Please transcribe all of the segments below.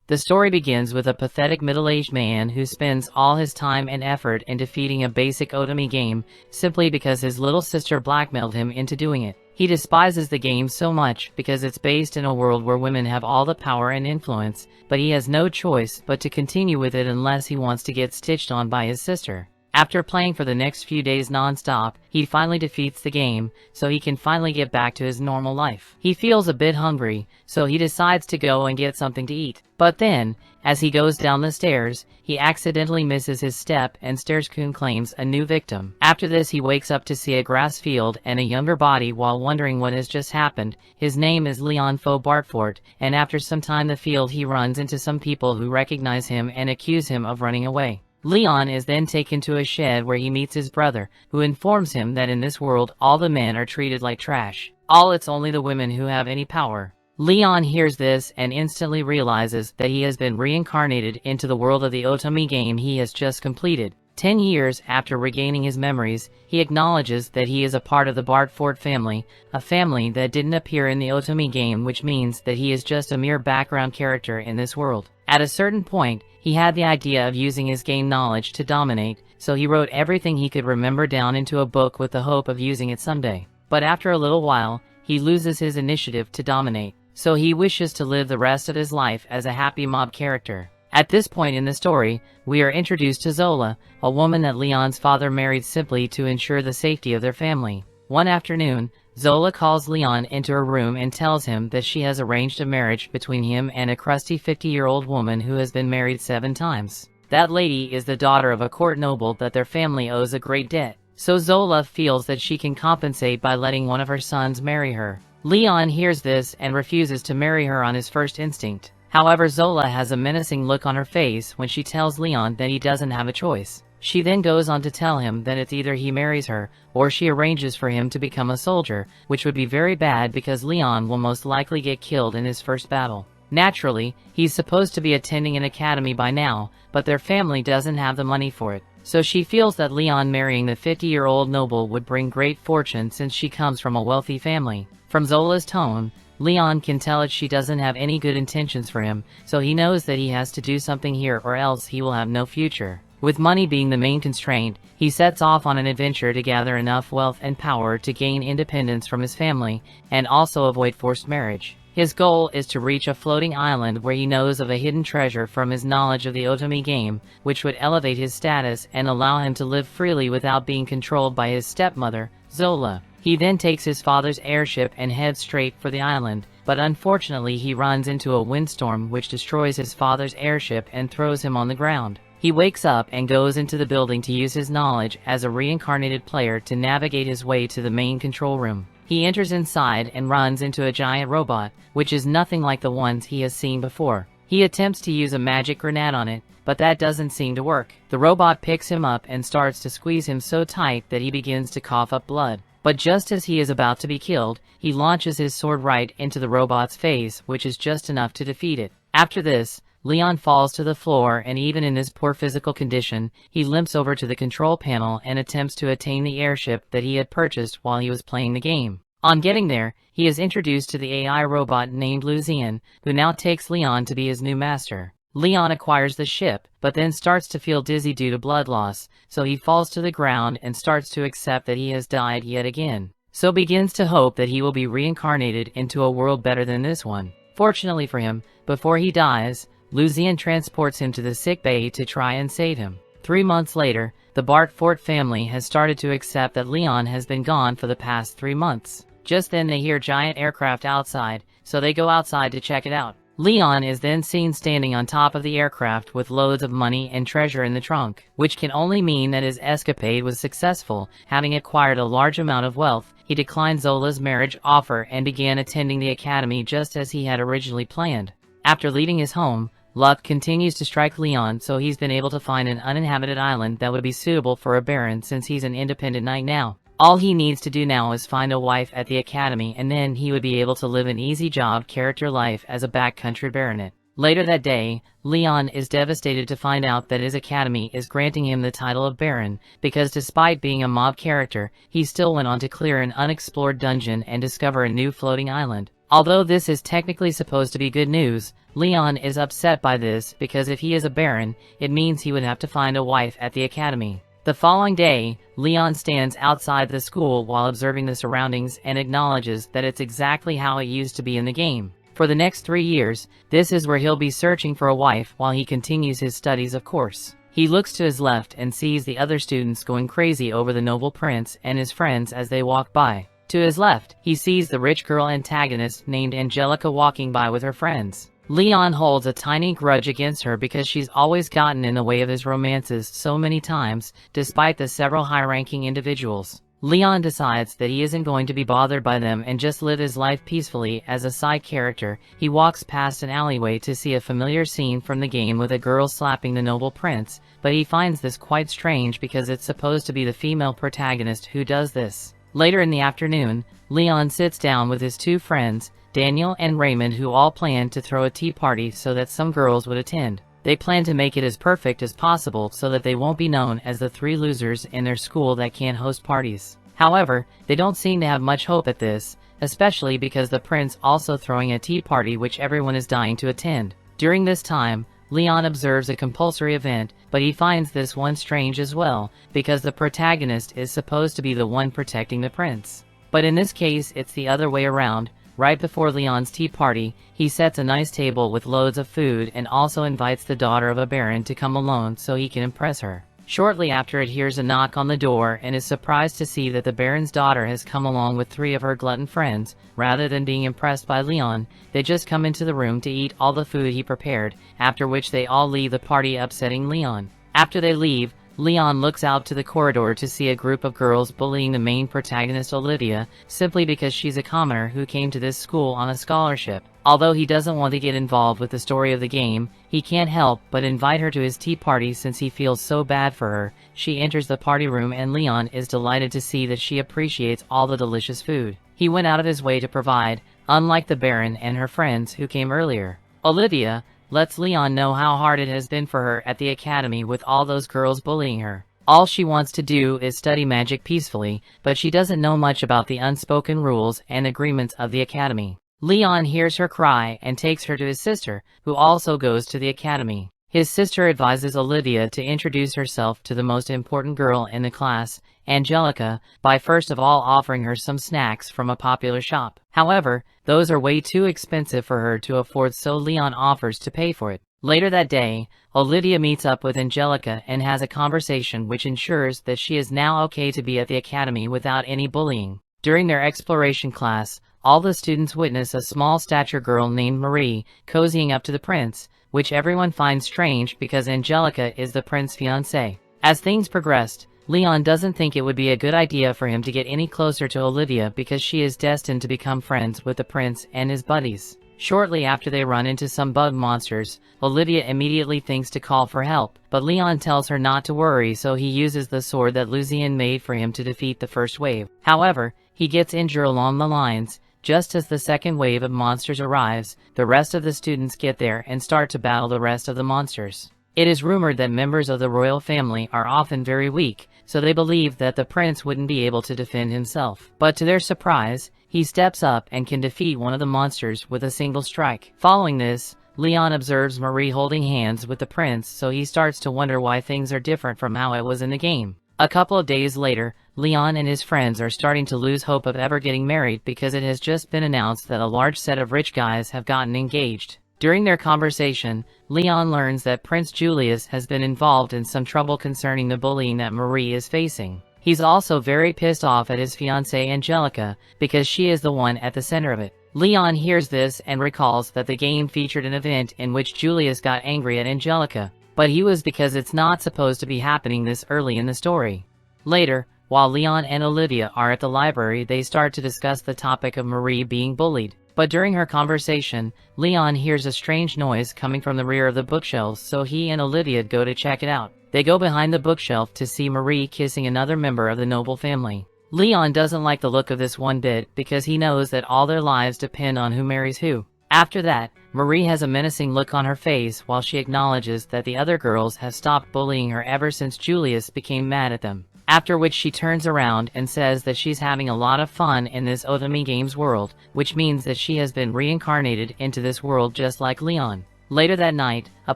The story begins with a pathetic middle-aged man who spends all his time and effort in defeating a basic Otome game simply because his little sister blackmailed him into doing it. He despises the game so much because it's based in a world where women have all the power and influence, but he has no choice but to continue with it unless he wants to get stitched on by his sister. After playing for the next few days non-stop, he finally defeats the game, so he can finally get back to his normal life. He feels a bit hungry, so he decides to go and get something to eat. But then, as he goes down the stairs, he accidentally misses his step and Stairs-kun claims a new victim. After this, he wakes up to see a grass field and a younger body while wondering what has just happened. His name is Leon Faux Bartfort, and after some time in the field he runs into some people who recognize him and accuse him of running away. Leon is then taken to a shed where he meets his brother, who informs him that in this world all the men are treated like trash. It's only the women who have any power. Leon hears this and instantly realizes that he has been reincarnated into the world of the Otome game he has just completed. 10 years after regaining his memories, he acknowledges that he is a part of the Bartfort family, a family that didn't appear in the Otome game, which means that he is just a mere background character in this world. At a certain point, he had the idea of using his game knowledge to dominate, so he wrote everything he could remember down into a book with the hope of using it someday. But after a little while, he loses his initiative to dominate, so he wishes to live the rest of his life as a happy mob character. At this point in the story, we are introduced to Zola, a woman that Leon's father married simply to ensure the safety of their family. One afternoon, Zola calls Leon into her room and tells him that she has arranged a marriage between him and a crusty 50-year-old woman who has been married 7 times. That lady is the daughter of a court noble that their family owes a great debt, so Zola feels that she can compensate by letting one of her sons marry her. Leon hears this and refuses to marry her on his first instinct. However, Zola has a menacing look on her face when she tells Leon that he doesn't have a choice. She then goes on to tell him that it's either he marries her, or she arranges for him to become a soldier, which would be very bad because Leon will most likely get killed in his first battle. Naturally, he's supposed to be attending an academy by now, but their family doesn't have the money for it. So she feels that Leon marrying the 50-year-old noble would bring great fortune since she comes from a wealthy family. From Zola's tone, Leon can tell that she doesn't have any good intentions for him, so he knows that he has to do something here or else he will have no future. With money being the main constraint, he sets off on an adventure to gather enough wealth and power to gain independence from his family, and also avoid forced marriage. His goal is to reach a floating island where he knows of a hidden treasure from his knowledge of the Otome game, which would elevate his status and allow him to live freely without being controlled by his stepmother, Zola. He then takes his father's airship and heads straight for the island, but unfortunately he runs into a windstorm which destroys his father's airship and throws him on the ground. He wakes up and goes into the building to use his knowledge as a reincarnated player to navigate his way to the main control room. He enters inside and runs into a giant robot, which is nothing like the ones he has seen before. He attempts to use a magic grenade on it, but that doesn't seem to work. The robot picks him up and starts to squeeze him so tight that he begins to cough up blood. But just as he is about to be killed, he launches his sword right into the robot's face, which is just enough to defeat it. After this, Leon falls to the floor, and even in this poor physical condition, he limps over to the control panel and attempts to attain the airship that he had purchased while he was playing the game. On getting there, he is introduced to the AI robot named Lucian, who now takes Leon to be his new master. Leon acquires the ship, but then starts to feel dizzy due to blood loss, so he falls to the ground and starts to accept that he has died yet again. So begins to hope that he will be reincarnated into a world better than this one. Fortunately for him, before he dies, Lucian transports him to the sickbay to try and save him. 3 months later, the Bartfort family has started to accept that Leon has been gone for the past 3 months. Just then they hear giant aircraft outside, so they go outside to check it out. Leon is then seen standing on top of the aircraft with loads of money and treasure in the trunk, which can only mean that his escapade was successful. Having acquired a large amount of wealth, he declined Zola's marriage offer and began attending the academy just as he had originally planned. After leaving his home, luck continues to strike Leon, so he's been able to find an uninhabited island that would be suitable for a baron since he's an independent knight now. All he needs to do now is find a wife at the academy, and then he would be able to live an easy job character life as a backcountry baronet. Later that day, Leon is devastated to find out that his academy is granting him the title of baron, because despite being a mob character, he still went on to clear an unexplored dungeon and discover a new floating island. Although this is technically supposed to be good news, Leon is upset by this because if he is a baron, it means he would have to find a wife at the academy. The following day, Leon stands outside the school while observing the surroundings and acknowledges that it's exactly how it used to be in the game. For the next 3 years, this is where he'll be searching for a wife while he continues his studies, of course. He looks to his left and sees the other students going crazy over the noble prince and his friends as they walk by. To his left, he sees the rich girl antagonist named Angelica walking by with her friends. Leon holds a tiny grudge against her because she's always gotten in the way of his romances so many times, despite the several high-ranking individuals. Leon decides that he isn't going to be bothered by them and just live his life peacefully. As a side character, he walks past an alleyway to see a familiar scene from the game with a girl slapping the noble prince, but he finds this quite strange because it's supposed to be the female protagonist who does this. Later in the afternoon, Leon sits down with his 2 friends, Daniel and Raymond, who all plan to throw a tea party so that some girls would attend. They plan to make it as perfect as possible so that they won't be known as the 3 losers in their school that can't host parties. However, they don't seem to have much hope at this, especially because the prince also throwing a tea party which everyone is dying to attend. During this time, Leon observes a compulsory event, but he finds this one strange as well, because the protagonist is supposed to be the one protecting the prince. But in this case, it's the other way around. Right before Leon's tea party, he sets a nice table with loads of food and also invites the daughter of a baron to come alone so he can impress her. Shortly after, it hears a knock on the door and is surprised to see that the baron's daughter has come along with 3 of her glutton friends. Rather than being impressed by Leon, they just come into the room to eat all the food he prepared, after which they all leave the party, upsetting Leon. After they leave, Leon looks out to the corridor to see a group of girls bullying the main protagonist Olivia, simply because she's a commoner who came to this school on a scholarship. Although he doesn't want to get involved with the story of the game, he can't help but invite her to his tea party since he feels so bad for her. She enters the party room and Leon is delighted to see that she appreciates all the delicious food he went out of his way to provide, unlike the Baron and her friends who came earlier. Olivia lets Leon know how hard it has been for her at the academy with all those girls bullying her. All she wants to do is study magic peacefully, but she doesn't know much about the unspoken rules and agreements of the academy. Leon hears her cry and takes her to his sister, who also goes to the academy. His sister advises Olivia to introduce herself to the most important girl in the class, Angelica, by first of all offering her some snacks from a popular shop. However, those are way too expensive for her to afford, so Leon offers to pay for it. Later that day, Olivia meets up with Angelica and has a conversation which ensures that she is now okay to be at the academy without any bullying. During their exploration class, all the students witness a small stature girl named Marie cozying up to the prince, which everyone finds strange because Angelica is the prince's fiancée. As things progressed, Leon doesn't think it would be a good idea for him to get any closer to Olivia because she is destined to become friends with the prince and his buddies. Shortly after they run into some bug monsters, Olivia immediately thinks to call for help, but Leon tells her not to worry, so he uses the sword that Lucian made for him to defeat the first wave. However, he gets injured along the lines. Just as the second wave of monsters arrives, the rest of the students get there and start to battle the rest of the monsters. It is rumored that members of the royal family are often very weak, so they believe that the prince wouldn't be able to defend himself. But to their surprise, he steps up and can defeat one of the monsters with a single strike. Following this, Leon observes Marie holding hands with the prince, so he starts to wonder why things are different from how it was in the game. A couple of days later, Leon and his friends are starting to lose hope of ever getting married because it has just been announced that a large set of rich guys have gotten engaged. During their conversation, Leon learns that Prince Julius has been involved in some trouble concerning the bullying that Marie is facing. He's also very pissed off at his fiancée Angelica because she is the one at the center of it. Leon hears this and recalls that the game featured an event in which Julius got angry at Angelica, but he was because it's not supposed to be happening this early in the story. Later, while Leon and Olivia are at the library, they start to discuss the topic of Marie being bullied. But during her conversation, Leon hears a strange noise coming from the rear of the bookshelves, so he and Olivia go to check it out. They go behind the bookshelf to see Marie kissing another member of the noble family. Leon doesn't like the look of this one bit because he knows that all their lives depend on who marries who. After that, Marie has a menacing look on her face while she acknowledges that the other girls have stopped bullying her ever since Julius became mad at them. After which she turns around and says that she's having a lot of fun in this Otome games world, which means that she has been reincarnated into this world just like Leon. Later that night, a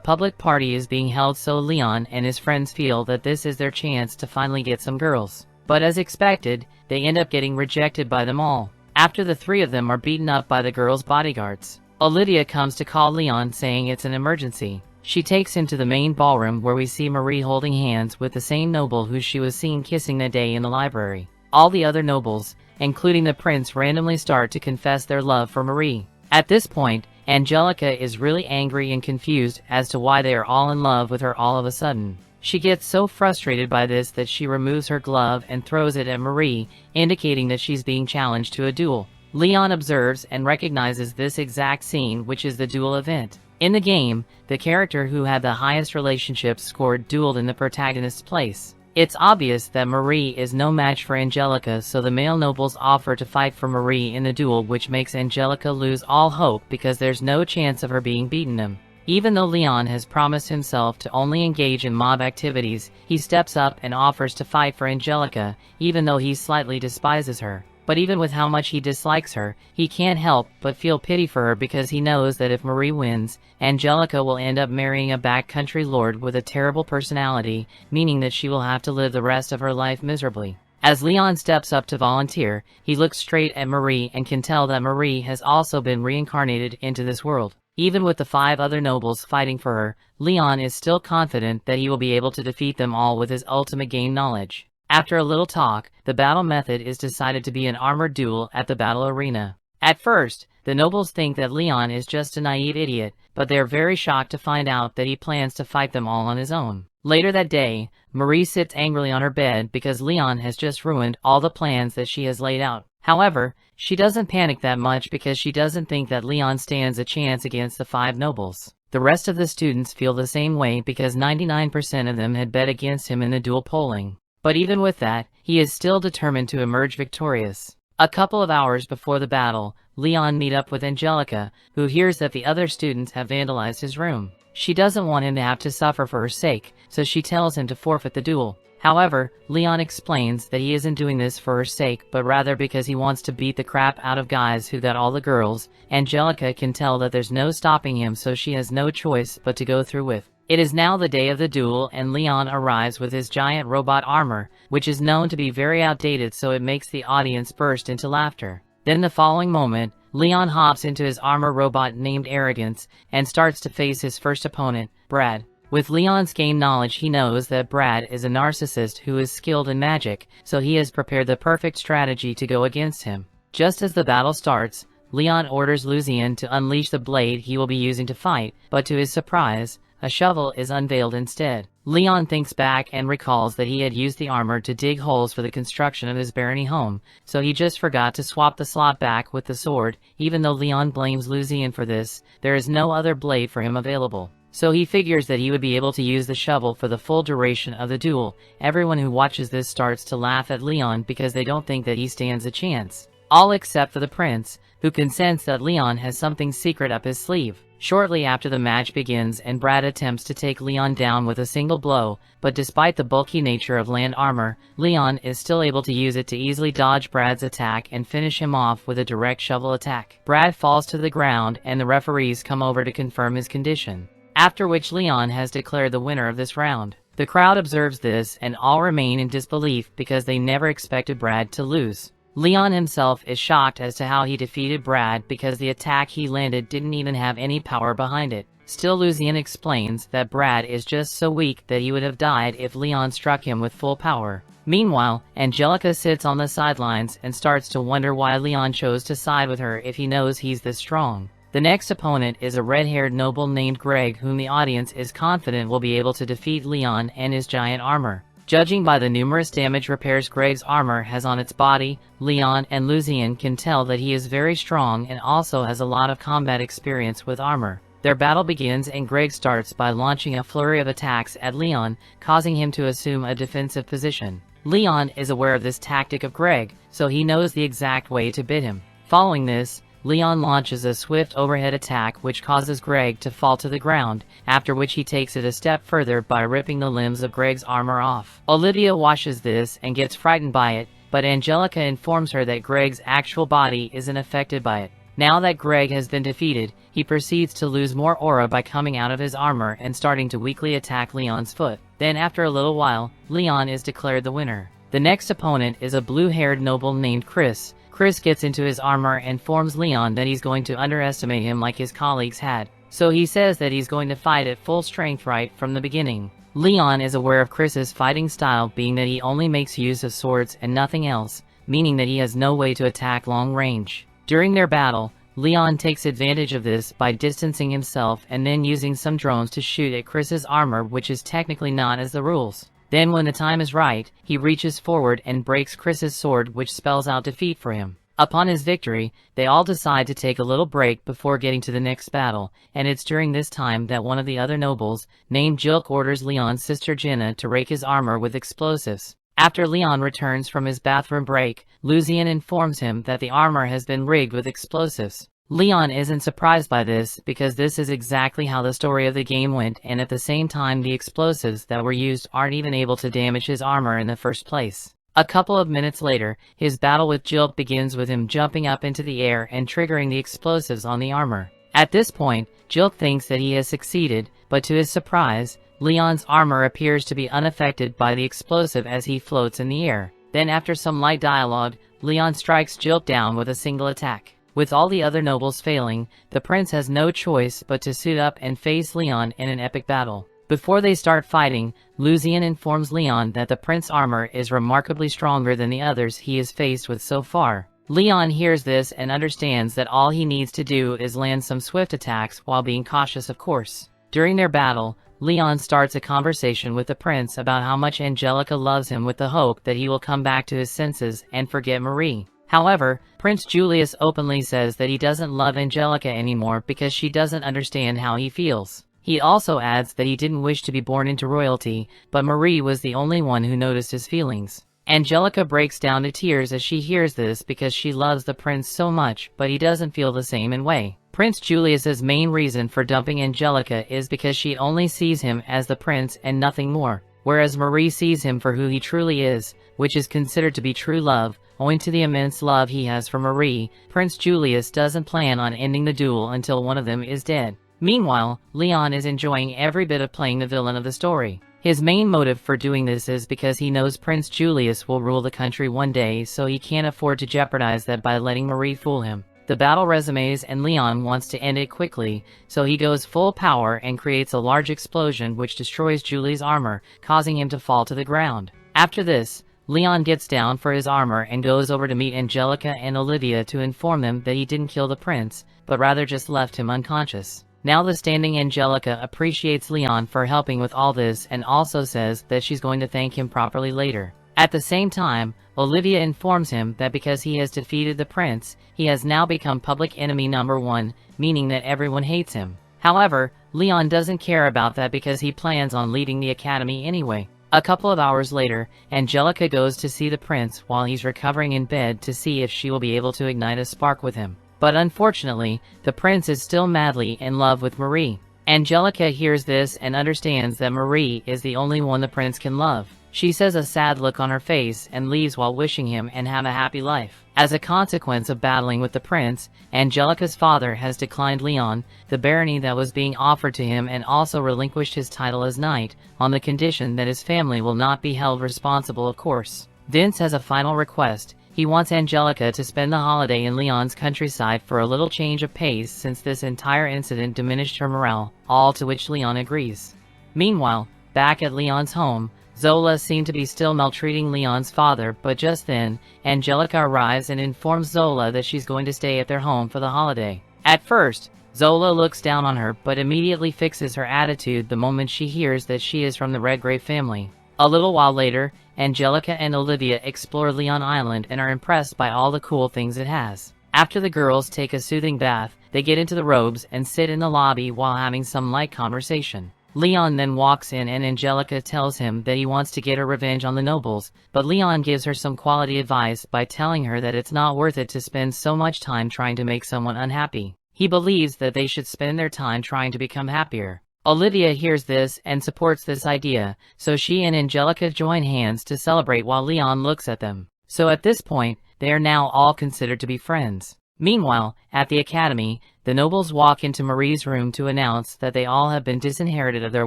public party is being held, so Leon and his friends feel that this is their chance to finally get some girls. But as expected, they end up getting rejected by them all, after the three of them are beaten up by the girls' bodyguards. Olivia comes to call Leon, saying it's an emergency. She takes him to the main ballroom, where we see Marie holding hands with the same noble who she was seen kissing that day in the library. All the other nobles, including the prince, randomly start to confess their love for Marie. At this point, Angelica is really angry and confused as to why they are all in love with her all of a sudden. She gets so frustrated by this that she removes her glove and throws it at Marie, indicating that she's being challenged to a duel. Leon observes and recognizes this exact scene, which is the duel event. In the game, the character who had the highest relationship scored dueled in the protagonist's place. It's obvious that Marie is no match for Angelica, so the male nobles offer to fight for Marie in the duel, which makes Angelica lose all hope because there's no chance of her being beaten. Even though Leon has promised himself to only engage in mob activities, he steps up and offers to fight for Angelica, even though he slightly despises her. But even with how much he dislikes her, he can't help but feel pity for her, because he knows that if Marie wins, Angelica will end up marrying a backcountry lord with a terrible personality, meaning that she will have to live the rest of her life miserably. As Leon steps up to volunteer, he looks straight at Marie and can tell that Marie has also been reincarnated into this world. Even with the 5 other nobles fighting for her, Leon is still confident that he will be able to defeat them all with his ultimate game knowledge. After a little talk, the battle method is decided to be an armored duel at the battle arena. At first, the nobles think that Leon is just a naive idiot, but they are very shocked to find out that he plans to fight them all on his own. Later that day, Marie sits angrily on her bed because Leon has just ruined all the plans that she has laid out. However, she doesn't panic that much because she doesn't think that Leon stands a chance against the 5 nobles. The rest of the students feel the same way because 99% of them had bet against him in the duel polling. But even with that, he is still determined to emerge victorious. A couple of hours before the battle, Leon meets up with Angelica, who hears that the other students have vandalized his room. She doesn't want him to have to suffer for her sake, so she tells him to forfeit the duel. However, Leon explains that he isn't doing this for her sake, but rather because he wants to beat the crap out of guys who got all the girls. Angelica can tell that there's no stopping him, so she has no choice but to go through with. It is now the day of the duel, and Leon arrives with his giant robot armor, which is known to be very outdated, so it makes the audience burst into laughter. Then the following moment, Leon hops into his armor robot named Arrogance and starts to face his first opponent, Brad. With Leon's game knowledge, he knows that Brad is a narcissist who is skilled in magic, so he has prepared the perfect strategy to go against him. Just as the battle starts, Leon orders Lucian to unleash the blade he will be using to fight, but to his surprise, a shovel is unveiled instead. Leon thinks back and recalls that he had used the armor to dig holes for the construction of his barony home, so he just forgot to swap the slot back with the sword. Even though Leon blames Lucian for this, there is no other blade for him available. So he figures that he would be able to use the shovel for the full duration of the duel. Everyone who watches this starts to laugh at Leon because they don't think that he stands a chance. All except for the prince, who can sense that Leon has something secret up his sleeve. Shortly after the match begins and Brad attempts to take Leon down with a single blow, but despite the bulky nature of land armor, Leon is still able to use it to easily dodge Brad's attack and finish him off with a direct shovel attack. Brad falls to the ground and the referees come over to confirm his condition, after which Leon has declared the winner of this round. The crowd observes this and all remain in disbelief because they never expected Brad to lose. Leon himself is shocked as to how he defeated Brad because the attack he landed didn't even have any power behind it. Still, Lucian explains that Brad is just so weak that he would have died if Leon struck him with full power. Meanwhile, Angelica sits on the sidelines and starts to wonder why Leon chose to side with her if he knows he's this strong. The next opponent is a red-haired noble named Greg, whom the audience is confident will be able to defeat Leon and his giant armor. Judging by the numerous damage repairs Greg's armor has on its body, Leon and Lucian can tell that he is very strong and also has a lot of combat experience with armor. Their battle begins and Greg starts by launching a flurry of attacks at Leon, causing him to assume a defensive position. Leon is aware of this tactic of Greg, so he knows the exact way to beat him. Following this, Leon launches a swift overhead attack which causes Greg to fall to the ground, after which he takes it a step further by ripping the limbs of Greg's armor off. Olivia watches this and gets frightened by it, but Angelica informs her that Greg's actual body isn't affected by it. Now that Greg has been defeated, he proceeds to lose more aura by coming out of his armor and starting to weakly attack Leon's foot. Then after a little while, Leon is declared the winner. The next opponent is a blue-haired noble named Chris. Chris gets into his armor and informs Leon that he's going to underestimate him like his colleagues had. So he says that he's going to fight at full strength right from the beginning. Leon is aware of Chris's fighting style being that he only makes use of swords and nothing else, meaning that he has no way to attack long range. During their battle, Leon takes advantage of this by distancing himself and then using some drones to shoot at Chris's armor, which is technically not as the rules. Then when the time is right, he reaches forward and breaks Chris's sword, which spells out defeat for him. Upon his victory, they all decide to take a little break before getting to the next battle, and it's during this time that one of the other nobles, named Jilk, orders Leon's sister Jenna to rake his armor with explosives. After Leon returns from his bathroom break, Lucian informs him that the armor has been rigged with explosives. Leon isn't surprised by this because this is exactly how the story of the game went, and at the same time the explosives that were used aren't even able to damage his armor in the first place. A couple of minutes later, his battle with Jilk begins with him jumping up into the air and triggering the explosives on the armor. At this point, Jilk thinks that he has succeeded, but to his surprise, Leon's armor appears to be unaffected by the explosive as he floats in the air. Then after some light dialogue, Leon strikes Jilk down with a single attack. With all the other nobles failing, the prince has no choice but to suit up and face Leon in an epic battle. Before they start fighting, Lucian informs Leon that the prince's armor is remarkably stronger than the others he has faced with so far. Leon hears this and understands that all he needs to do is land some swift attacks while being cautious, of course. During their battle, Leon starts a conversation with the prince about how much Angelica loves him with the hope that he will come back to his senses and forget Marie. However, Prince Julius openly says that he doesn't love Angelica anymore because she doesn't understand how he feels. He also adds that he didn't wish to be born into royalty, but Marie was the only one who noticed his feelings. Angelica breaks down to tears as she hears this because she loves the prince so much, but he doesn't feel the same in way. Prince Julius's main reason for dumping Angelica is because she only sees him as the prince and nothing more, whereas Marie sees him for who he truly is, which is considered to be true love. Owing to the immense love he has for Marie, Prince Julius doesn't plan on ending the duel until one of them is dead. Meanwhile, Leon is enjoying every bit of playing the villain of the story. His main motive for doing this is because he knows Prince Julius will rule the country one day, so he can't afford to jeopardize that by letting Marie fool him. The battle resumes and Leon wants to end it quickly, so he goes full power and creates a large explosion which destroys Julie's armor, causing him to fall to the ground. After this, Leon gets down for his armor and goes over to meet Angelica and Olivia to inform them that he didn't kill the prince, but rather just left him unconscious. Now the standing Angelica appreciates Leon for helping with all this and also says that she's going to thank him properly later. At the same time, Olivia informs him that because he has defeated the prince, he has now become public enemy number 1, meaning that everyone hates him. However, Leon doesn't care about that because he plans on leading the academy anyway. A couple of hours later, Angelica goes to see the prince while he's recovering in bed to see if she will be able to ignite a spark with him. But unfortunately, the prince is still madly in love with Marie. Angelica hears this and understands that Marie is the only one the prince can love. She says a sad look on her face and leaves while wishing him and have a happy life. As a consequence of battling with the prince, Angelica's father has declined Leon, the barony that was being offered to him, and also relinquished his title as knight, on the condition that his family will not be held responsible, of course. Vince has a final request. He wants Angelica to spend the holiday in Leon's countryside for a little change of pace since this entire incident diminished her morale, all to which Leon agrees. Meanwhile, back at Leon's home, Zola seemed to be still maltreating Leon's father, but just then, Angelica arrives and informs Zola that she's going to stay at their home for the holiday. At first, Zola looks down on her but immediately fixes her attitude the moment she hears that she is from the Redgrave family. A little while later, Angelica and Olivia explore Leon Island and are impressed by all the cool things it has. After the girls take a soothing bath, they get into the robes and sit in the lobby while having some light conversation. Leon then walks in and Angelica tells him that he wants to get her revenge on the nobles, but Leon gives her some quality advice by telling her that it's not worth it to spend so much time trying to make someone unhappy. He believes that they should spend their time trying to become happier. Olivia hears this and supports this idea, so she and Angelica join hands to celebrate while Leon looks at them. So at this point, they are now all considered to be friends. Meanwhile, at the academy, the nobles walk into Marie's room to announce that they all have been disinherited of their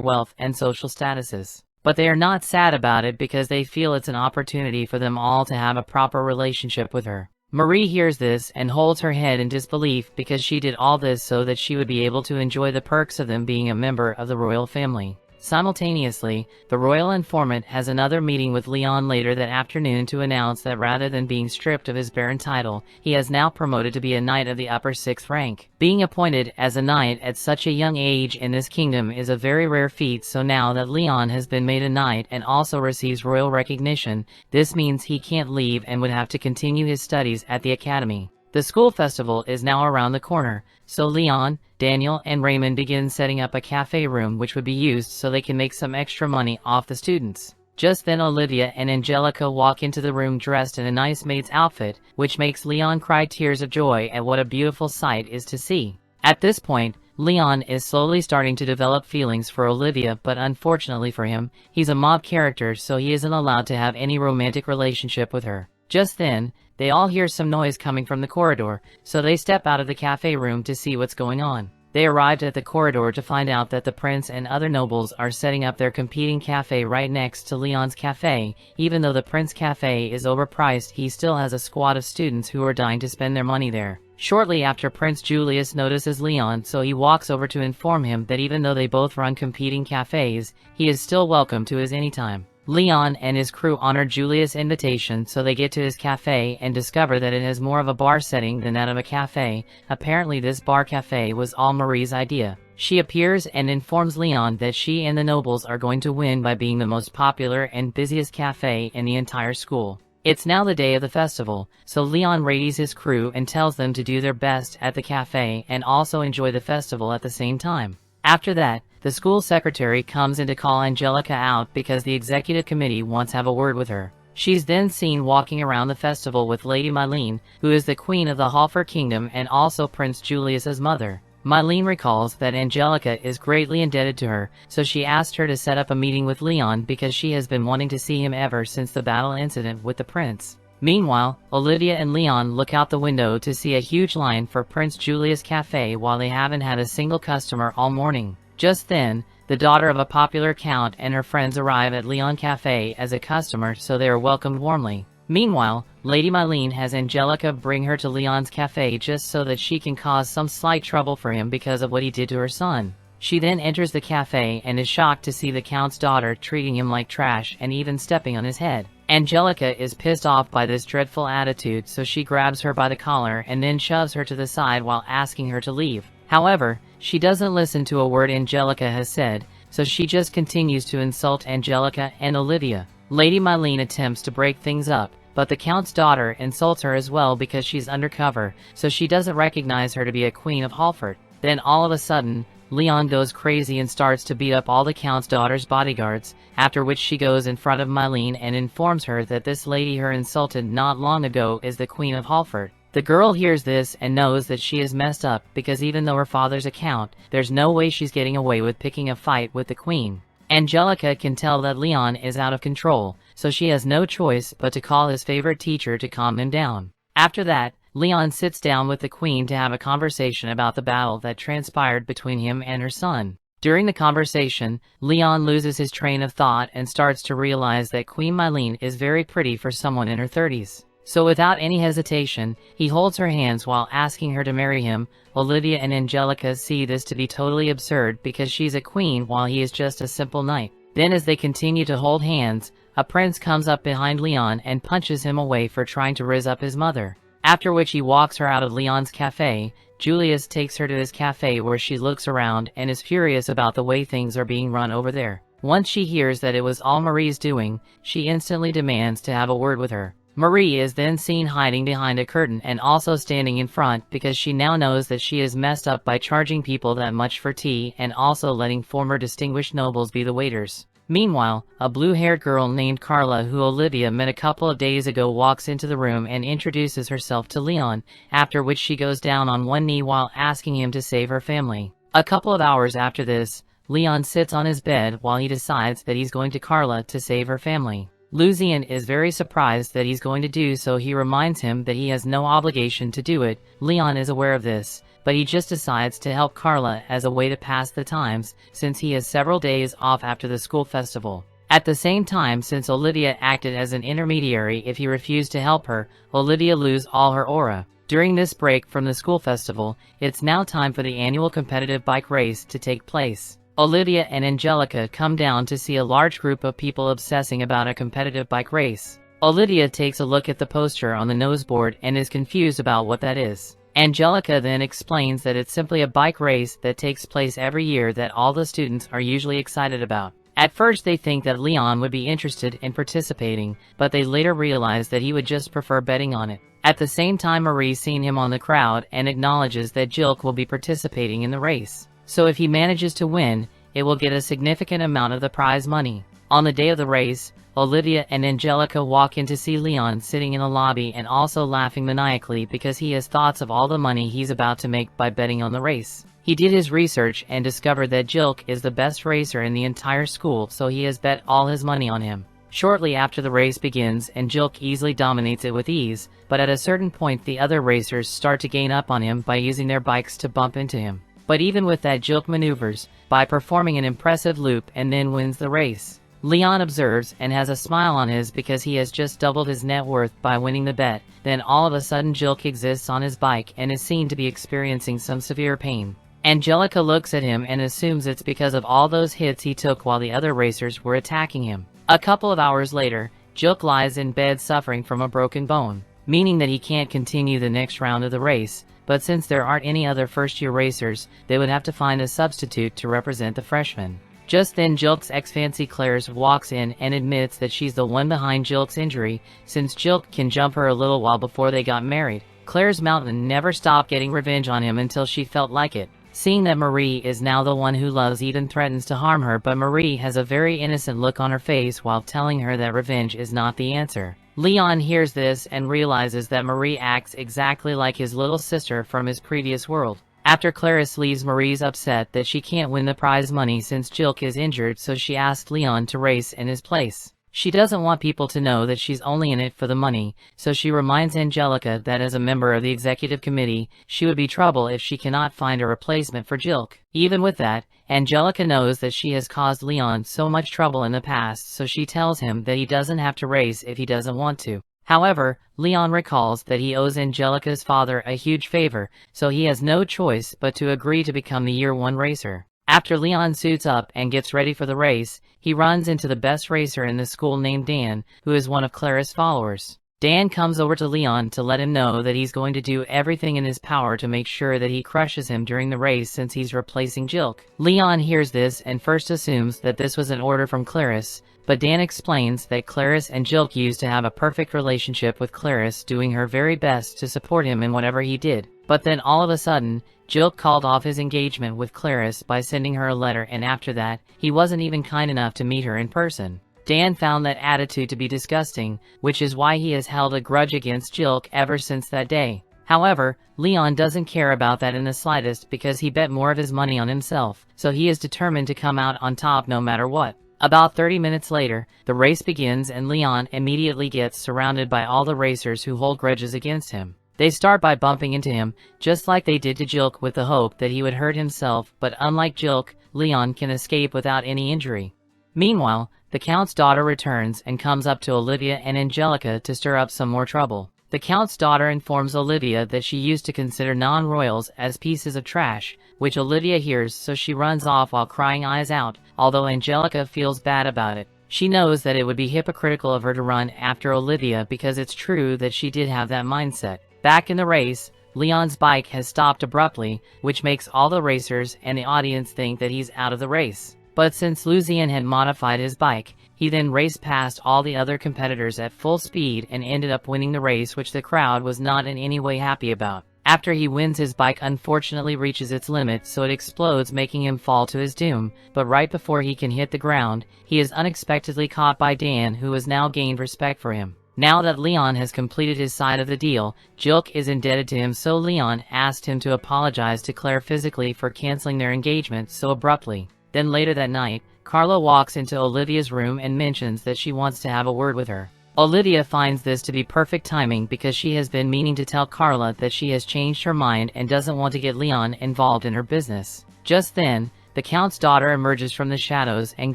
wealth and social statuses. But they are not sad about it because they feel it's an opportunity for them all to have a proper relationship with her. Marie hears this and holds her head in disbelief because she did all this so that she would be able to enjoy the perks of them being a member of the royal family. Simultaneously, the royal informant has another meeting with Leon later that afternoon to announce that rather than being stripped of his baron title, he has now promoted to be a knight of the upper 6th rank. Being appointed as a knight at such a young age in this kingdom is a very rare feat, so now that Leon has been made a knight and also receives royal recognition, this means he can't leave and would have to continue his studies at the academy. The school festival is now around the corner, so Leon, Daniel, and Raymond begin setting up a cafe room which would be used so they can make some extra money off the students. Just then Olivia and Angelica walk into the room dressed in a nice maid's outfit, which makes Leon cry tears of joy at what a beautiful sight is to see. At this point, Leon is slowly starting to develop feelings for Olivia, but unfortunately for him, he's a mob character, so he isn't allowed to have any romantic relationship with her. Just then, they all hear some noise coming from the corridor, so they step out of the cafe room to see what's going on. They arrived at the corridor to find out that the prince and other nobles are setting up their competing cafe right next to Leon's cafe. Even though the prince cafe is overpriced, he still has a squad of students who are dying to spend their money there. Shortly after, Prince Julius notices Leon, so he walks over to inform him that even though they both run competing cafes, he is still welcome to his anytime. Leon and his crew honor Julius' invitation, so they get to his cafe and discover that it has more of a bar setting than that of a cafe. Apparently this bar cafe was all Marie's idea. She appears and informs Leon that she and the nobles are going to win by being the most popular and busiest cafe in the entire school. It's now the day of the festival, so Leon radies his crew and tells them to do their best at the cafe and also enjoy the festival at the same time. After that, the school secretary comes in to call Angelica out because the executive committee wants to have a word with her. She's then seen walking around the festival with Lady Mylene, who is the queen of the Halford Kingdom and also Prince Julius's mother. Mylene recalls that Angelica is greatly indebted to her, so she asked her to set up a meeting with Leon because she has been wanting to see him ever since the battle incident with the prince. Meanwhile, Olivia and Leon look out the window to see a huge line for Prince Julius' cafe while they haven't had a single customer all morning. Just then, the daughter of a popular count and her friends arrive at Leon Cafe as a customer, so they are welcomed warmly. Meanwhile, Lady Mylene has Angelica bring her to Leon's cafe just so that she can cause some slight trouble for him because of what he did to her son. She then enters the cafe and is shocked to see the count's daughter treating him like trash and even stepping on his head. Angelica is pissed off by this dreadful attitude, so she grabs her by the collar and then shoves her to the side while asking her to leave. However, she doesn't listen to a word Angelica has said, so she just continues to insult Angelica and Olivia. Lady Mylene attempts to break things up, but the count's daughter insults her as well because she's undercover, so she doesn't recognize her to be a queen of Halford. Then all of a sudden, Leon goes crazy and starts to beat up all the count's daughter's bodyguards, after which she goes in front of Mylene and informs her that this lady her insulted not long ago is the queen of Halford. The girl hears this and knows that she is messed up because even though her father's a count, there's no way she's getting away with picking a fight with the queen. Angelica can tell that Leon is out of control, so she has no choice but to call his favorite teacher to calm him down. After that, Leon sits down with the queen to have a conversation about the battle that transpired between him and her son. During the conversation, Leon loses his train of thought and starts to realize that Queen Mylene is very pretty for someone in her 30s. So without any hesitation, he holds her hands while asking her to marry him. Olivia and Angelica see this to be totally absurd because she's a queen while he is just a simple knight. Then as they continue to hold hands, a prince comes up behind Leon and punches him away for trying to rizz up his mother. After which he walks her out of Leon's cafe. Julius takes her to his cafe where she looks around and is furious about the way things are being run over there. Once she hears that it was all Marie's doing, she instantly demands to have a word with her. Marie is then seen hiding behind a curtain and also standing in front because she now knows that she is messed up by charging people that much for tea and also letting former distinguished nobles be the waiters. Meanwhile, a blue-haired girl named Carla, who Olivia met a couple of days ago, walks into the room and introduces herself to Leon, after which she goes down on one knee while asking him to save her family. A couple of hours after this, Leon sits on his bed while he decides that he's going to Carla to save her family. Lucian is very surprised that he's going to do so. He reminds him that he has no obligation to do it. Leon is aware of this, but he just decides to help Carla as a way to pass the times, since he has several days off after the school festival. At the same time, since Olivia acted as an intermediary if he refused to help her, Olivia loses all her aura. During this break from the school festival, it's now time for the annual competitive bike race to take place. Olivia and Angelica come down to see a large group of people obsessing about a competitive bike race. Olivia takes a look at the poster on the noseboard and is confused about what that is. Angelica then explains that it's simply a bike race that takes place every year that all the students are usually excited about. At first they think that Leon would be interested in participating, but they later realize that he would just prefer betting on it. At the same time, Marie's seen him on the crowd and acknowledges that Jilk will be participating in the race. So if he manages to win, it will get a significant amount of the prize money. On the day of the race, Olivia and Angelica walk in to see Leon sitting in the lobby and also laughing maniacally because he has thoughts of all the money he's about to make by betting on the race. He did his research and discovered that Jilk is the best racer in the entire school, so he has bet all his money on him. Shortly after the race begins, and Jilk easily dominates it with ease, but at a certain point the other racers start to gain up on him by using their bikes to bump into him. But even with that, Jilk maneuvers by performing an impressive loop and then wins the race. Leon observes and has a smile on his because he has just doubled his net worth by winning the bet. Then all of a sudden Jilk exists on his bike and is seen to be experiencing some severe pain. Angelica looks at him and assumes it's because of all those hits he took while the other racers were attacking him. A couple of hours later, Jilk lies in bed suffering from a broken bone, meaning that he can't continue the next round of the race. But since there aren't any other first-year racers, they would have to find a substitute to represent the freshmen. Just then Jilk's ex-fancy Claire's walks in and admits that she's the one behind Jilk's injury, since Jilk can jump her a little while before they got married. Claire's mountain never stopped getting revenge on him until she felt like it. Seeing that Marie is now the one who loves Eden threatens to harm her, but Marie has a very innocent look on her face while telling her that revenge is not the answer. Leon hears this and realizes that Marie acts exactly like his little sister from his previous world. After Clarice leaves, Marie's upset that she can't win the prize money since Jilk is injured, so she asks Leon to race in his place. She doesn't want people to know that she's only in it for the money, so she reminds Angelica that as a member of the executive committee, she would be trouble if she cannot find a replacement for Jilk. Even with that, Angelica knows that she has caused Leon so much trouble in the past, so she tells him that he doesn't have to race if he doesn't want to. However, Leon recalls that he owes Angelica's father a huge favor, so he has no choice but to agree to become the Year 1 racer. After Leon suits up and gets ready for the race, he runs into the best racer in the school named Dan, who is one of Clara's followers. Dan comes over to Leon to let him know that he's going to do everything in his power to make sure that he crushes him during the race since he's replacing Jilk. Leon hears this and first assumes that this was an order from Clarice, but Dan explains that Clarice and Jilk used to have a perfect relationship, with Clarice doing her very best to support him in whatever he did. But then all of a sudden, Jilk called off his engagement with Clarice by sending her a letter, and after that, he wasn't even kind enough to meet her in person. Dan found that attitude to be disgusting, which is why he has held a grudge against Jilk ever since that day. However, Leon doesn't care about that in the slightest because he bet more of his money on himself, so he is determined to come out on top no matter what. About 30 minutes later, the race begins and Leon immediately gets surrounded by all the racers who hold grudges against him. They start by bumping into him, just like they did to Jilk, with the hope that he would hurt himself, but unlike Jilk, Leon can escape without any injury. Meanwhile, the Count's daughter returns and comes up to Olivia and Angelica to stir up some more trouble. The Count's daughter informs Olivia that she used to consider non-royals as pieces of trash, which Olivia hears, so she runs off while crying eyes out, although Angelica feels bad about it. She knows that it would be hypocritical of her to run after Olivia because it's true that she did have that mindset. Back in the race, Leon's bike has stopped abruptly, which makes all the racers and the audience think that he's out of the race. But since Lucian had modified his bike, he then raced past all the other competitors at full speed and ended up winning the race, which the crowd was not in any way happy about. After he wins, his bike unfortunately reaches its limit, so it explodes, making him fall to his doom. But right before he can hit the ground, he is unexpectedly caught by Dan, who has now gained respect for him. Now that Leon has completed his side of the deal, Jilk is indebted to him, so Leon asked him to apologize to Claire physically for canceling their engagement so abruptly. Then later that night, Carla walks into Olivia's room and mentions that she wants to have a word with her. Olivia finds this to be perfect timing because she has been meaning to tell Carla that she has changed her mind and doesn't want to get Leon involved in her business. Just then, the Count's daughter emerges from the shadows and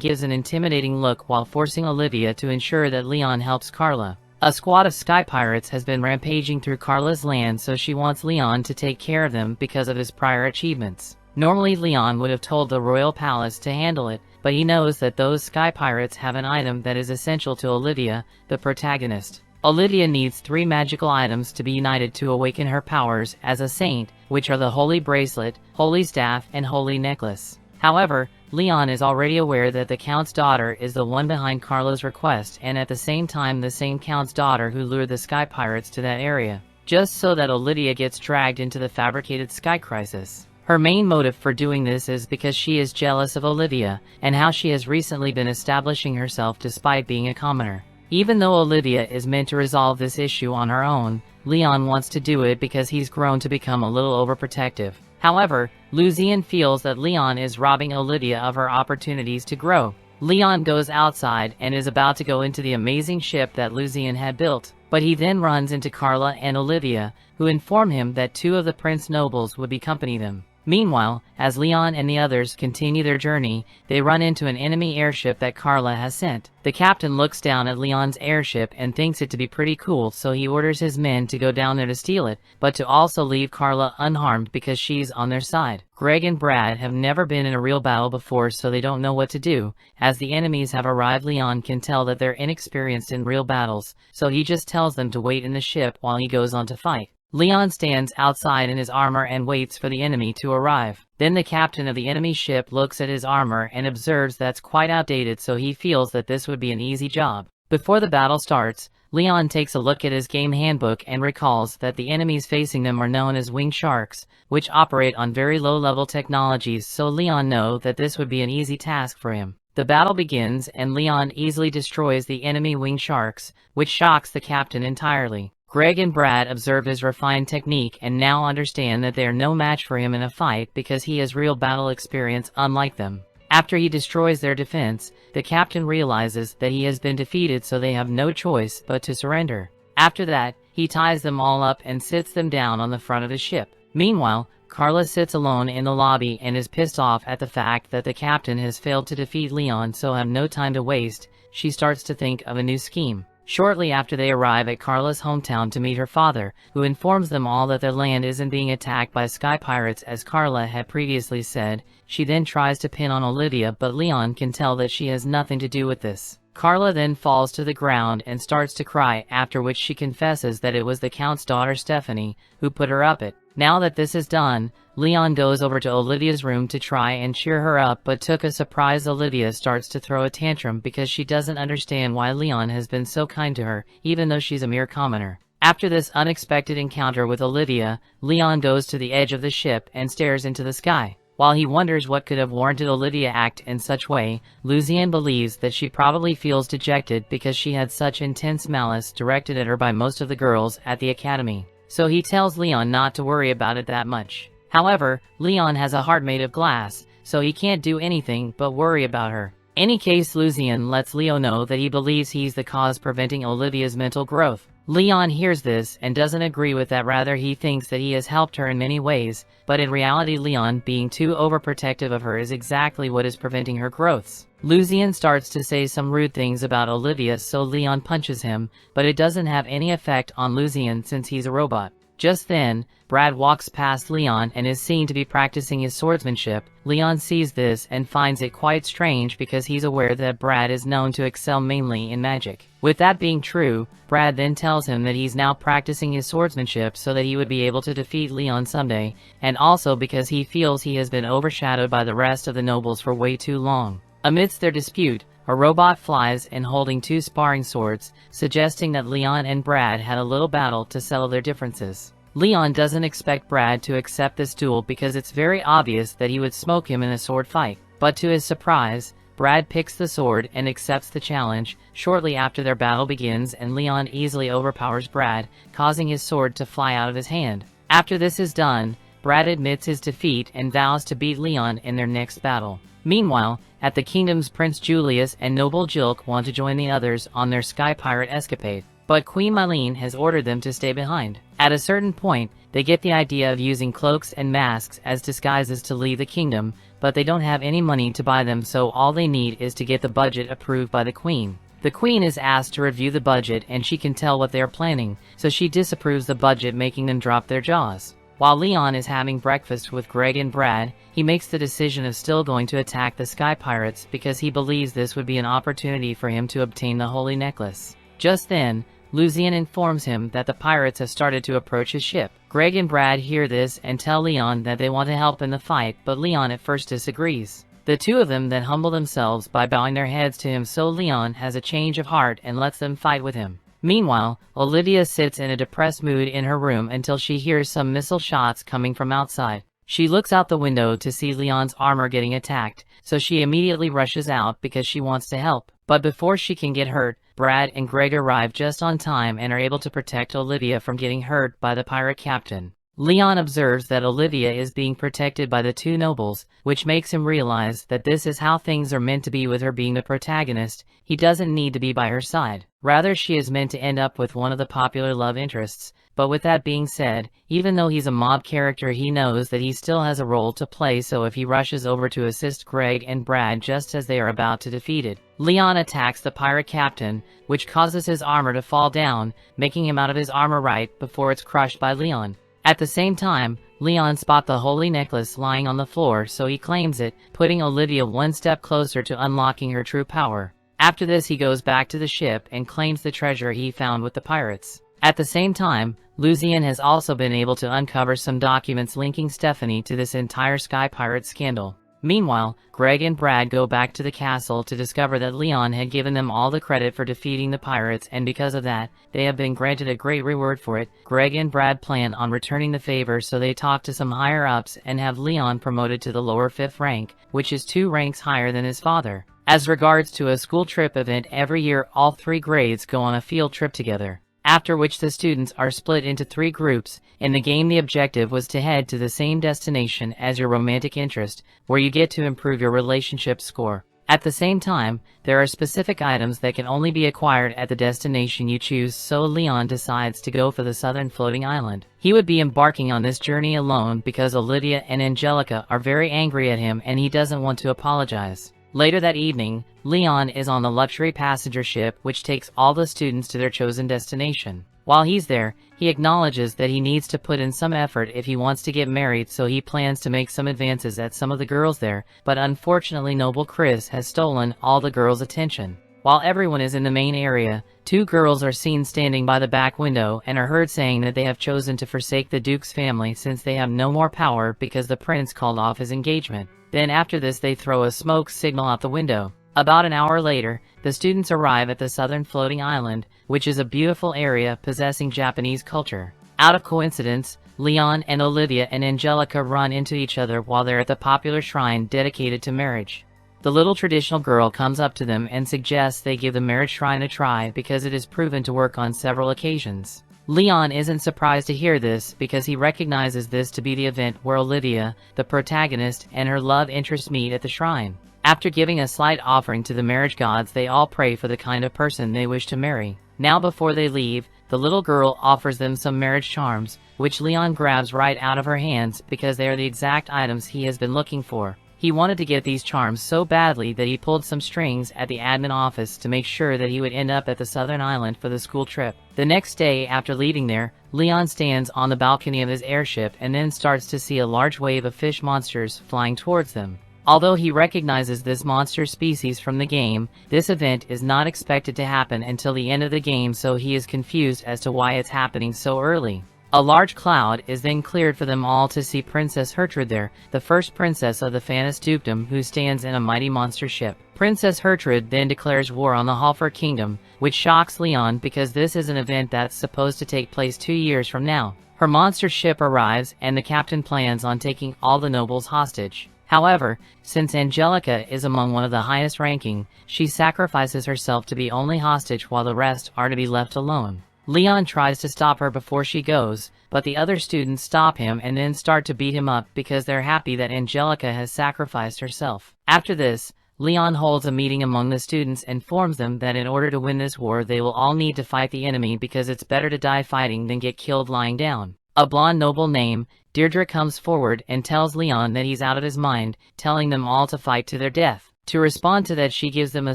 gives an intimidating look while forcing Olivia to ensure that Leon helps Carla. A squad of sky pirates has been rampaging through Carla's land, so she wants Leon to take care of them because of his prior achievements. Normally Leon would have told the royal palace to handle it, but he knows that those sky pirates have an item that is essential to Olivia, the protagonist. Olivia needs 3 magical items to be united to awaken her powers as a saint, which are the Holy Bracelet, Holy Staff, and Holy Necklace. However, Leon is already aware that the Count's daughter is the one behind Carla's request, and at the same time the same Count's daughter who lured the sky pirates to that area, just so that Olivia gets dragged into the fabricated sky crisis. Her main motive for doing this is because she is jealous of Olivia, and how she has recently been establishing herself despite being a commoner. Even though Olivia is meant to resolve this issue on her own, Leon wants to do it because he's grown to become a little overprotective. However, Lucian feels that Leon is robbing Olivia of her opportunities to grow. Leon goes outside and is about to go into the amazing ship that Lucian had built, but he then runs into Carla and Olivia, who inform him that 2 of the prince nobles would accompany them. Meanwhile, as Leon and the others continue their journey, they run into an enemy airship that Carla has sent. The captain looks down at Leon's airship and thinks it to be pretty cool, so he orders his men to go down there to steal it, but to also leave Carla unharmed because she's on their side. Greg and Brad have never been in a real battle before, so they don't know what to do. As the enemies have arrived, Leon can tell that they're inexperienced in real battles, so he just tells them to wait in the ship while he goes on to fight. Leon stands outside in his armor and waits for the enemy to arrive. Then the captain of the enemy ship looks at his armor and observes that's quite outdated, so he feels that this would be an easy job. Before the battle starts, Leon takes a look at his game handbook and recalls that the enemies facing them are known as winged sharks, which operate on very low-level technologies, so Leon knows that this would be an easy task for him. The battle begins and Leon easily destroys the enemy winged sharks, which shocks the captain entirely. Greg and Brad observe his refined technique and now understand that they are no match for him in a fight because he has real battle experience unlike them. After he destroys their defense, the captain realizes that he has been defeated, so they have no choice but to surrender. After that, he ties them all up and sits them down on the front of the ship. Meanwhile, Carla sits alone in the lobby and is pissed off at the fact that the captain has failed to defeat Leon, so have no time to waste. She starts to think of a new scheme. Shortly after, they arrive at Carla's hometown to meet her father, who informs them all that their land isn't being attacked by sky pirates as Carla had previously said. She then tries to pin on Olivia, but Leon can tell that she has nothing to do with this. Carla then falls to the ground and starts to cry, after which she confesses that it was the Count's daughter Stephanie who put her up it. Now that this is done, Leon goes over to Olivia's room to try and cheer her up, but to a surprise, Olivia starts to throw a tantrum because she doesn't understand why Leon has been so kind to her, even though she's a mere commoner. After this unexpected encounter with Olivia, Leon goes to the edge of the ship and stares into the sky. While he wonders what could have warranted Olivia act in such way, Lucian believes that she probably feels dejected because she had such intense malice directed at her by most of the girls at the academy. So he tells Leon not to worry about it that much. However, Leon has a heart made of glass, so he can't do anything but worry about her. In any case, Lucian lets Leo know that he believes he's the cause preventing Olivia's mental growth. Leon hears this and doesn't agree with that, rather he thinks that he has helped her in many ways, but in reality Leon being too overprotective of her is exactly what is preventing her growths. Lucian starts to say some rude things about Olivia, so Leon punches him, but it doesn't have any effect on Lucian since he's a robot. Just then, Brad walks past Leon and is seen to be practicing his swordsmanship. Leon sees this and finds it quite strange because he's aware that Brad is known to excel mainly in magic. With that being true, Brad then tells him that he's now practicing his swordsmanship so that he would be able to defeat Leon someday, and also because he feels he has been overshadowed by the rest of the nobles for way too long. Amidst their dispute, a robot flies in holding two sparring swords, suggesting that Leon and Brad had a little battle to settle their differences. Leon doesn't expect Brad to accept this duel because it's very obvious that he would smoke him in a sword fight. But to his surprise, Brad picks the sword and accepts the challenge. Shortly after their battle begins and Leon easily overpowers Brad, causing his sword to fly out of his hand. After this is done, Brad admits his defeat and vows to beat Leon in their next battle. Meanwhile, at the kingdoms, Prince Julius and Noble Jilk want to join the others on their sky pirate escapade, but Queen Mylene has ordered them to stay behind. At a certain point, they get the idea of using cloaks and masks as disguises to leave the kingdom, but they don't have any money to buy them, so all they need is to get the budget approved by the queen. The queen is asked to review the budget and she can tell what they are planning, so she disapproves the budget, making them drop their jaws. While Leon is having breakfast with Greg and Brad, he makes the decision of still going to attack the Sky Pirates because he believes this would be an opportunity for him to obtain the Holy Necklace. Just then, Lucian informs him that the pirates have started to approach his ship. Greg and Brad hear this and tell Leon that they want to help in the fight, but Leon at first disagrees. The two of them then humble themselves by bowing their heads to him, so Leon has a change of heart and lets them fight with him. Meanwhile, Olivia sits in a depressed mood in her room until she hears some missile shots coming from outside. She looks out the window to see Leon's armor getting attacked, so she immediately rushes out because she wants to help. But before she can get hurt, Brad and Greg arrive just on time and are able to protect Olivia from getting hurt by the pirate captain. Leon observes that Olivia is being protected by the two nobles, which makes him realize that this is how things are meant to be with her being the protagonist. He doesn't need to be by her side. Rather, she is meant to end up with one of the popular love interests. But with that being said, even though he's a mob character, he knows that he still has a role to play, so if he rushes over to assist Greg and Brad just as they are about to defeat it, Leon attacks the pirate captain, which causes his armor to fall down, making him out of his armor right before it's crushed by Leon. At the same time, Leon spots the holy necklace lying on the floor, so he claims it, putting Olivia one step closer to unlocking her true power. After this, he goes back to the ship and claims the treasure he found with the pirates. At the same time, Lucian has also been able to uncover some documents linking Stephanie to this entire Sky Pirate scandal. Meanwhile, Greg and Brad go back to the castle to discover that Leon had given them all the credit for defeating the pirates, and because of that, they have been granted a great reward for it. Greg and Brad plan on returning the favor, so they talk to some higher-ups and have Leon promoted to the lower 5th rank, which is 2 ranks higher than his father. As regards to a school trip event, every year all 3 grades go on a field trip together, after which the students are split into 3 groups. In the game, the objective was to head to the same destination as your romantic interest, where you get to improve your relationship score. At the same time, there are specific items that can only be acquired at the destination you choose, so Leon decides to go for the southern floating island. He would be embarking on this journey alone because Olivia and Angelica are very angry at him and he doesn't want to apologize. Later that evening, Leon is on the luxury passenger ship which takes all the students to their chosen destination. While he's there, he acknowledges that he needs to put in some effort if he wants to get married, so he plans to make some advances at some of the girls there, but unfortunately Noble Chris has stolen all the girls' attention. While everyone is in the main area, 2 girls are seen standing by the back window and are heard saying that they have chosen to forsake the Duke's family since they have no more power because the prince called off his engagement. Then after this, they throw a smoke signal out the window. About an hour later, the students arrive at the southern floating island, which is a beautiful area possessing Japanese culture. Out of coincidence, Leon and Olivia and Angelica run into each other while they're at the popular shrine dedicated to marriage. The little traditional girl comes up to them and suggests they give the marriage shrine a try because it is proven to work on several occasions. Leon isn't surprised to hear this because he recognizes this to be the event where Olivia, the protagonist, and her love interest meet at the shrine. After giving a slight offering to the marriage gods, they all pray for the kind of person they wish to marry. Now before they leave, the little girl offers them some marriage charms, which Leon grabs right out of her hands because they are the exact items he has been looking for. He wanted to get these charms so badly that he pulled some strings at the admin office to make sure that he would end up at the southern island for the school trip. The next day after leaving there, Leon stands on the balcony of his airship and then starts to see a large wave of fish monsters flying towards them. Although he recognizes this monster species from the game, this event is not expected to happen until the end of the game, so he is confused as to why it's happening so early. A large cloud is then cleared for them all to see Princess Hertrude there, the first princess of the Phanis dukedom who stands in a mighty monster ship. Princess Hertrude then declares war on the Halfer kingdom, which shocks Leon because this is an event that's supposed to take place 2 years from now. Her monster ship arrives and the captain plans on taking all the nobles hostage. However, since Angelica is among one of the highest ranking, she sacrifices herself to be only hostage while the rest are to be left alone. Leon tries to stop her before she goes, but the other students stop him and then start to beat him up because they're happy that Angelica has sacrificed herself. After this, Leon holds a meeting among the students and informs them that in order to win this war they will all need to fight the enemy because it's better to die fighting than get killed lying down. A blonde noble named Deirdre comes forward and tells Leon that he's out of his mind, telling them all to fight to their death. To respond to that, she gives them a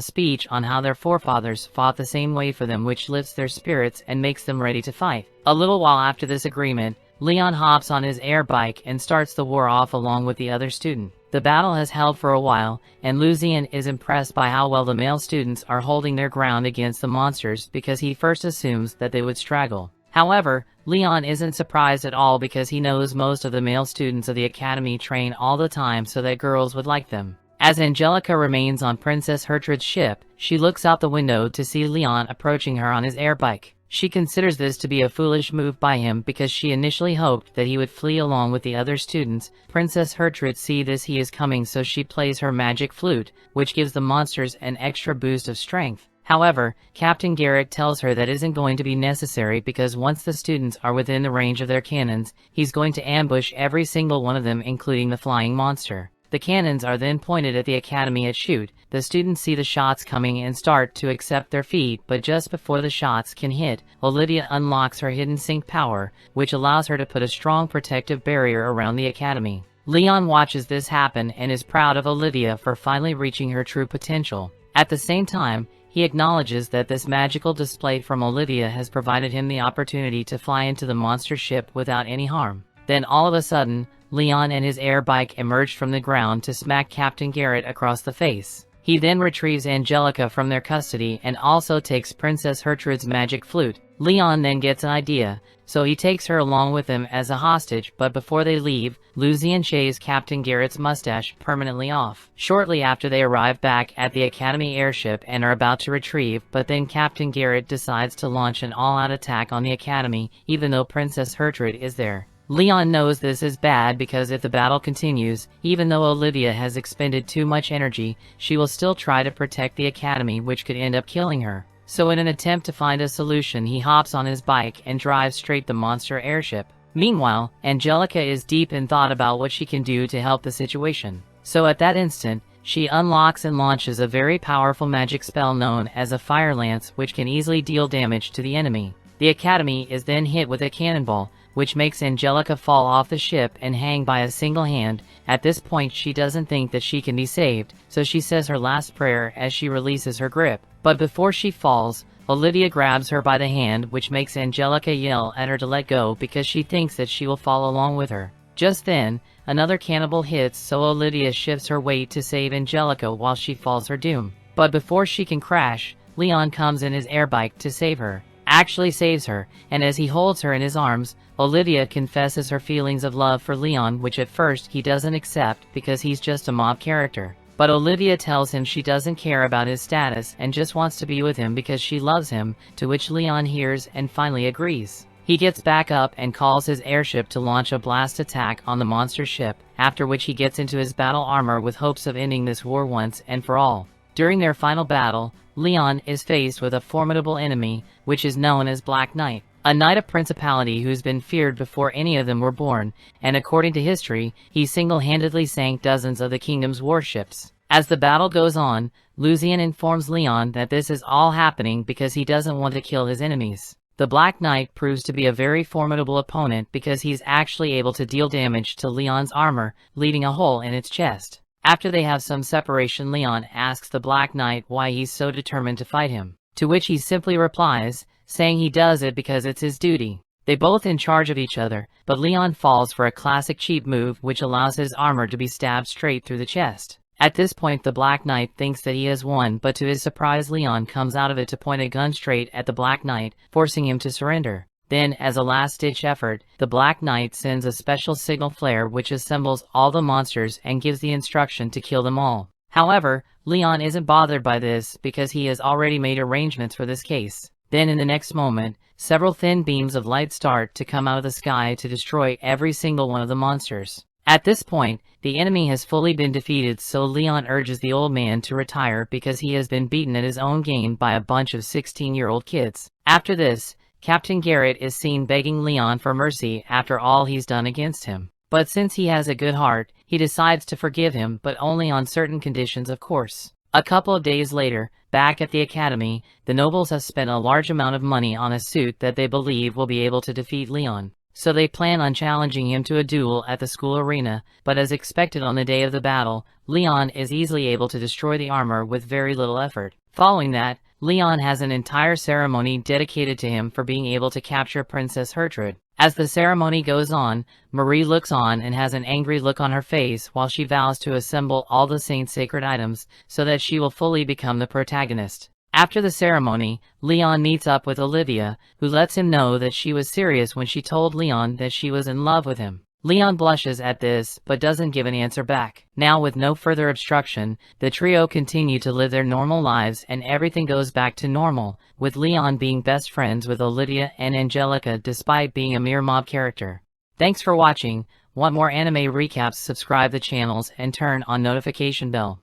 speech on how their forefathers fought the same way for them, which lifts their spirits and makes them ready to fight. A little while after this agreement, Leon hops on his air bike and starts the war off along with the other student. The battle has held for a while, and Lucian is impressed by how well the male students are holding their ground against the monsters because he first assumes that they would straggle. However, Leon isn't surprised at all because he knows most of the male students of the academy train all the time so that girls would like them. As Angelica remains on Princess Hertrude's ship, she looks out the window to see Leon approaching her on his air bike. She considers this to be a foolish move by him because she initially hoped that he would flee along with the other students. Princess Hertrude sees this he is coming, so she plays her magic flute, which gives the monsters an extra boost of strength. However, Captain Garrett tells her that isn't going to be necessary because once the students are within the range of their cannons, he's going to ambush every single one of them, including the flying monster. The cannons are then pointed at the academy at shoot. The students see the shots coming and start to accept their fate, but just before the shots can hit, Olivia unlocks her hidden sync power, which allows her to put a strong protective barrier around the academy. Leon watches this happen and is proud of Olivia for finally reaching her true potential. At the same time, he acknowledges that this magical display from Olivia has provided him the opportunity to fly into the monster ship without any harm. Then all of a sudden, Leon and his air bike emerged from the ground to smack Captain Garrett across the face. He then retrieves Angelica from their custody and also takes Princess Hertrude's magic flute. Leon then gets an idea, so he takes her along with him as a hostage, but before they leave, Lucian shaves Captain Garrett's mustache permanently off. Shortly after, they arrive back at the Academy airship and are about to retrieve, but then Captain Garrett decides to launch an all-out attack on the Academy, even though Princess Hertrude is there. Leon knows this is bad because if the battle continues, even though Olivia has expended too much energy, she will still try to protect the Academy, which could end up killing her. So in an attempt to find a solution, he hops on his bike and drives straight the monster airship. Meanwhile, Angelica is deep in thought about what she can do to help the situation. So at that instant, she unlocks and launches a very powerful magic spell known as a fire lance, which can easily deal damage to the enemy. The Academy is then hit with a cannonball, which makes Angelica fall off the ship and hang by a single hand. At this point, she doesn't think that she can be saved, so she says her last prayer as she releases her grip. But before she falls, Olivia grabs her by the hand, which makes Angelica yell at her to let go because she thinks that she will fall along with her. Just then, another cannonball hits, so Olivia shifts her weight to save Angelica while she falls her doom. But before she can crash, Leon comes in his air bike to save her. Actually saves her, and as he holds her in his arms, Olivia confesses her feelings of love for Leon, which at first he doesn't accept because he's just a mob character. But Olivia tells him she doesn't care about his status and just wants to be with him because she loves him, to which Leon hears and finally agrees. He gets back up and calls his airship to launch a blast attack on the monster ship, after which he gets into his battle armor with hopes of ending this war once and for all. During their final battle, Leon is faced with a formidable enemy, which is known as Black Knight, a knight of principality who's been feared before any of them were born, and according to history, he single-handedly sank dozens of the kingdom's warships. As the battle goes on, Lucian informs Leon that this is all happening because he doesn't want to kill his enemies. The Black Knight proves to be a very formidable opponent because he's actually able to deal damage to Leon's armor, leaving a hole in its chest. After they have some separation, Leon asks the Black Knight why he's so determined to fight him, to which he simply replies, saying he does it because it's his duty. They both in charge of each other, but Leon falls for a classic cheap move which allows his armor to be stabbed straight through the chest. At this point, the Black Knight thinks that he has won, but to his surprise, Leon comes out of it to point a gun straight at the Black Knight, forcing him to surrender. Then, as a last-ditch effort, the Black Knight sends a special signal flare which assembles all the monsters and gives the instruction to kill them all. However, Leon isn't bothered by this because he has already made arrangements for this case. Then in the next moment, several thin beams of light start to come out of the sky to destroy every single one of the monsters. At this point, the enemy has fully been defeated, so Leon urges the old man to retire because he has been beaten at his own game by a bunch of 16-year-old kids. After this, Captain Garrett is seen begging Leon for mercy after all he's done against him. But since he has a good heart, he decides to forgive him, but only on certain conditions, of course. A couple of days later, back at the academy, the nobles have spent a large amount of money on a suit that they believe will be able to defeat Leon. So they plan on challenging him to a duel at the school arena, but as expected on the day of the battle, Leon is easily able to destroy the armor with very little effort. Following that, Leon has an entire ceremony dedicated to him for being able to capture Princess Gertrude. As the ceremony goes on, Marie looks on and has an angry look on her face while she vows to assemble all the saint's sacred items so that she will fully become the protagonist. After the ceremony, Leon meets up with Olivia, who lets him know that she was serious when she told Leon that she was in love with him. Leon blushes at this, but doesn't give an answer back. Now, with no further obstruction, the trio continue to live their normal lives and everything goes back to normal, with Leon being best friends with Olivia and Angelica despite being a mere mob character. Thanks for watching. Want more anime recaps? Subscribe the channels and turn on notification bell.